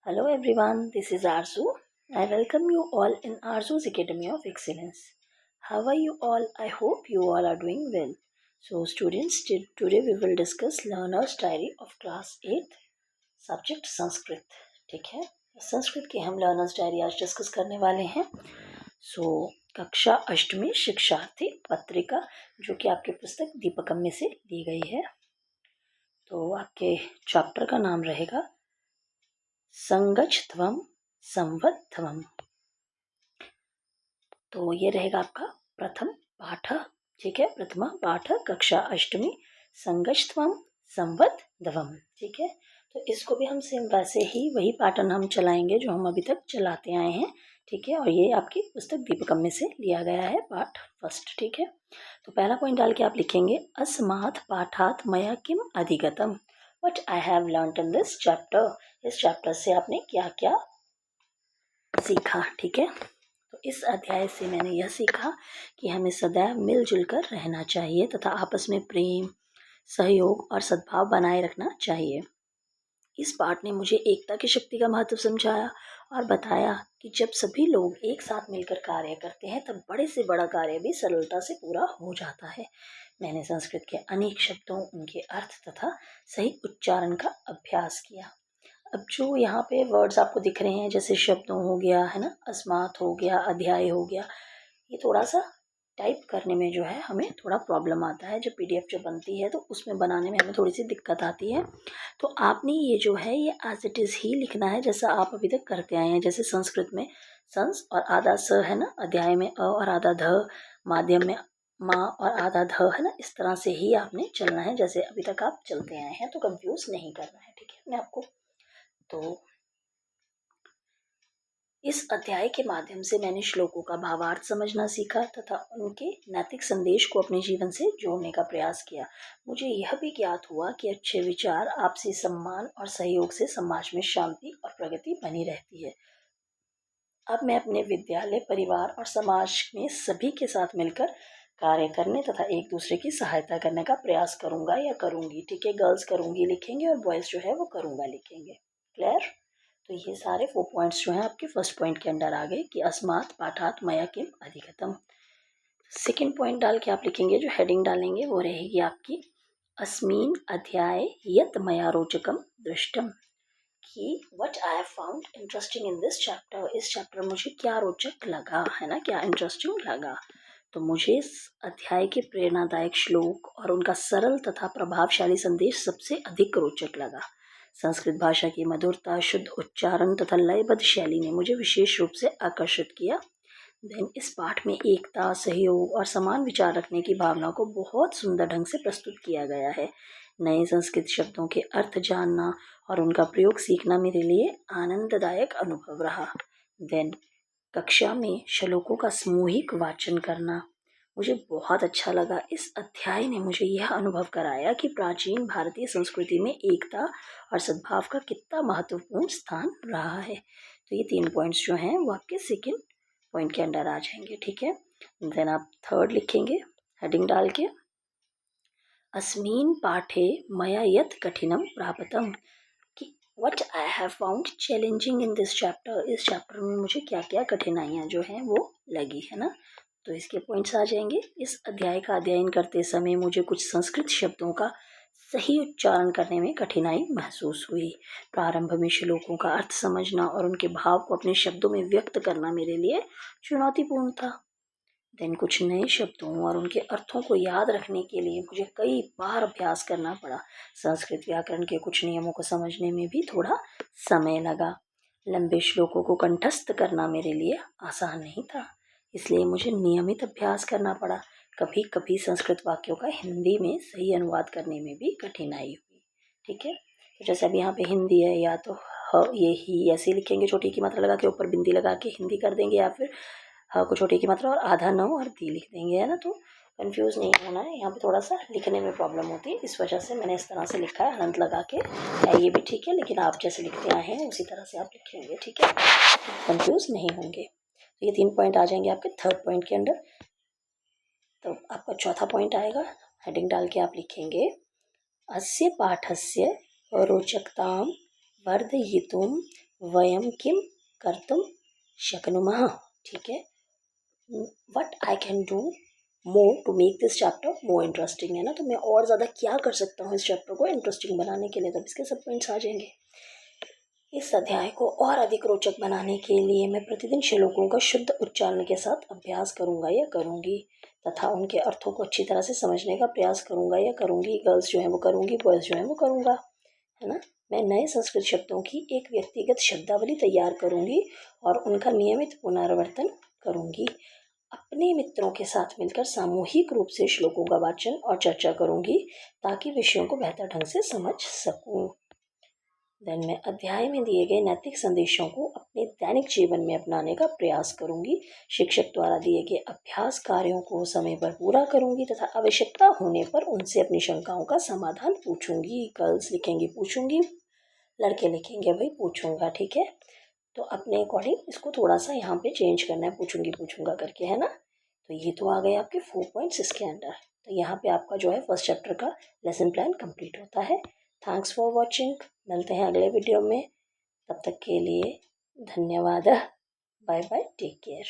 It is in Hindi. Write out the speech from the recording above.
Hello everyone, this is Arzu. I welcome you all in Arzu's Academy of Excellence. How are you all? I hope you all are doing well. So students, today we will discuss Learner's Diary of Class 8th, Subject Sanskrit. ठीक है, संस्कृत की हम लर्नर्स डायरी आज डिस्कस करने वाले हैं. कक्षा अष्टमी शिक्षार्थी पत्रिका जो कि आपके पुस्तक दीपकम में से ली गई है. तो आपके चैप्टर का नाम रहेगा संगच्छध्वम संवत्ध्वम. तो ये रहेगा आपका प्रथम पाठ. ठीक है, प्रथमा पाठ कक्षा अष्टमी संगच्छध्वम संवत्ध्वम. ठीक है, तो इसको भी हम सेम वैसे ही वही पैटर्न हम चलाएंगे जो हम अभी तक चलाते आए हैं. ठीक है, और ये आपकी पुस्तक दीपकम में से लिया गया है पाठ फर्स्ट. ठीक है, तो पहला पॉइंट डाल के आप लिखेंगे अस्मात् पाठात् मया किम अधिगतम. What I have learned in this chapter. इस चैप्टर से आपने क्या क्या सीखा. ठीक है, तो इस अध्याय से मैंने यह सीखा कि हमें सदैव मिलजुल कर रहना चाहिए तथा आपस में प्रेम, सहयोग और सद्भाव बनाए रखना चाहिए. इस पाठ ने मुझे एकता की शक्ति का महत्व समझाया और बताया कि जब सभी लोग एक साथ मिलकर कार्य करते हैं तब बड़े से बड़ा कार्य भी सरलता से पूरा हो जाता है. मैंने संस्कृत के अनेक शब्दों, उनके अर्थ तथा सही उच्चारण का अभ्यास किया. अब जो यहाँ पे वर्ड्स आपको दिख रहे हैं जैसे शब्दों हो गया है ना, अस्मात् हो गया, अध्याय हो गया, ये थोड़ा सा टाइप करने में जो है हमें थोड़ा प्रॉब्लम आता है. जब पीडीएफ जो बनती है तो उसमें बनाने में हमें थोड़ी सी दिक्कत आती है. तो आपने ये जो है ये एज इट इज़ ही लिखना है जैसा आप अभी तक करते आए हैं. जैसे संस्कृत में संस और आधा स है ना, अध्याय में अ और आधा ध, माध्यम में माँ और आधा ध है ना, इस तरह से ही आपने चलना है जैसे अभी तक आप चलते आए हैं. तो कंफ्यूज नहीं करना है. ठीक है, मैं आपको तो इस अध्याय के माध्यम से मैंने श्लोकों का भावार्थ समझना सीखा तथा उनके नैतिक संदेश को अपने जीवन से जोड़ने का प्रयास किया. मुझे यह भी ज्ञात हुआ कि अच्छे विचार, आपसी सम्मान और सहयोग से समाज में शांति और प्रगति बनी रहती है. अब मैं अपने विद्यालय, परिवार और समाज में सभी के साथ मिलकर कार्य करने तथा एक दूसरे की सहायता करने का प्रयास करूंगा या करूंगी. ठीक है, गर्ल्स करूंगी लिखेंगे और बॉयज़ जो है वो करूंगा लिखेंगे. क्लियर. तो ये सारे 4 पॉइंट्स जो हैं आपके फर्स्ट पॉइंट के अंडर आ गए कि अस्मात् पाठात् मया किम अधिगतम. सेकेंड पॉइंट डाल के आप लिखेंगे, जो हेडिंग डालेंगे वो रहेगी आपकी अस्मिन् अध्याय यत् मया रोचकम दृष्टम. कि what I have found interesting in this chapter. इस चैप्टर में मुझे क्या रोचक लगा है ना, क्या इंटरेस्टिंग लगा. तो मुझे इस अध्याय के प्रेरणादायक श्लोक और उनका सरल तथा प्रभावशाली संदेश सबसे अधिक रोचक लगा. संस्कृत भाषा की मधुरता, शुद्ध उच्चारण तथा लयबद्ध शैली ने मुझे विशेष रूप से आकर्षित किया. देन इस पाठ में एकता, सहयोग और समान विचार रखने की भावना को बहुत सुंदर ढंग से प्रस्तुत किया गया है. नए संस्कृत शब्दों के अर्थ जानना और उनका प्रयोग सीखना मेरे लिए आनंददायक अनुभव रहा. देन कक्षा में श्लोकों का सामूहिक वाचन करना मुझे बहुत अच्छा लगा. इस अध्याय ने मुझे यह अनुभव कराया कि प्राचीन भारतीय संस्कृति में एकता और सद्भाव का कितना महत्वपूर्ण स्थान रहा है. तो ये 3 पॉइंट्स जो हैं वो आपके सेकेंड पॉइंट के अंडर आ जाएंगे. ठीक है, देन आप थर्ड लिखेंगे हेडिंग डाल के अस्मिन् पाठे मया यत् कठिनम प्राप्तम. कि what I have found challenging in this chapter. इस चैप्टर में मुझे क्या क्या कठिनाइयाँ जो हैं वो लगी है ना. तो इसके पॉइंट्स आ जाएंगे. इस अध्याय का अध्ययन करते समय मुझे कुछ संस्कृत शब्दों का सही उच्चारण करने में कठिनाई महसूस हुई. प्रारंभ में श्लोकों का अर्थ समझना और उनके भाव को अपने शब्दों में व्यक्त करना मेरे लिए चुनौतीपूर्ण था. देन कुछ नए शब्दों और उनके अर्थों को याद रखने के लिए मुझे कई बार अभ्यास करना पड़ा. संस्कृत व्याकरण के कुछ नियमों को समझने में भी थोड़ा समय लगा. लंबे श्लोकों को कंठस्थ करना मेरे लिए आसान नहीं था, इसलिए मुझे नियमित अभ्यास करना पड़ा. कभी कभी संस्कृत वाक्यों का हिंदी में सही अनुवाद करने में भी कठिनाई हुई. ठीक है, तो जैसे अभी यहाँ पे हिंदी है, या तो ये ही ऐसे लिखेंगे, छोटी की मात्रा लगा के ऊपर बिंदी लगा के हिंदी कर देंगे, या फिर को छोटी की मात्रा और आधा न और दी लिख देंगे, है ना. तो कंफ्यूज नहीं होना है. यहाँ पे थोड़ा सा लिखने में प्रॉब्लम होती है, इस वजह से मैंने इस तरह से लिखा है अनंत लगा के. ये भी ठीक है, लेकिन आप जैसे लिखते आए हैं उसी तरह से आप लिखेंगे. ठीक है, कंफ्यूज नहीं होंगे. तो ये 3 पॉइंट आ जाएंगे आपके थर्ड पॉइंट के अंडर. तो आपका चौथा पॉइंट आएगा, हेडिंग डाल के आप लिखेंगे अस्य पाठस्य रोचकतां वर्धयितुं वयम किम कर्तुम शक्नुमः। ठीक है, what I can do more to make this chapter more interesting, है ना। तो मैं और ज़्यादा क्या कर सकता हूँ इस चैप्टर को इंटरेस्टिंग बनाने के लिए, तब इसके सब पॉइंट्स आ जाएंगे। इस अध्याय को और अधिक रोचक बनाने के लिए मैं प्रतिदिन श्लोकों का शुद्ध उच्चारण के साथ अभ्यास करूंगा या करूंगी तथा उनके अर्थों को अच्छी तरह से समझने का प्रयास करूंगा या करूंगी। गर्ल्स जो है वो करूंगी, बॉयज़ जो है वो करूंगा, है ना। मैं नए संस्कृत शब्दों की एक व्यक्तिगत शब्दावली तैयार करूंगी और उनका नियमित पुनरावर्तन करूंगी। अपने मित्रों के साथ मिलकर सामूहिक रूप से श्लोकों का वाचन और चर्चा करूंगी ताकि विषयों को बेहतर ढंग से समझ सकूं। देन मैं अध्याय में दिए गए नैतिक संदेशों को अपने दैनिक जीवन में अपनाने का प्रयास करूंगी। शिक्षक द्वारा दिए गए अभ्यास कार्यों को समय पर पूरा करूंगी तथा आवश्यकता होने पर उनसे अपनी शंकाओं का समाधान पूछूंगी। गर्ल्स लिखेंगी पूछूंगी, लड़के लिखेंगे भाई पूछूंगा। ठीक है, तो अपने अकॉर्डिंग इसको थोड़ा सा यहाँ पे चेंज करना है, पूछूंगी पूछूंगा करके, है ना। तो ये तो आ गए आपके 4 पॉइंट्स इसके अंदर। तो यहाँ पे आपका जो है फर्स्ट चैप्टर का लेसन प्लान कंप्लीट होता है। थैंक्स फॉर वॉचिंग, मिलते हैं अगले वीडियो में, तब तक के लिए धन्यवाद। Bye bye, take care.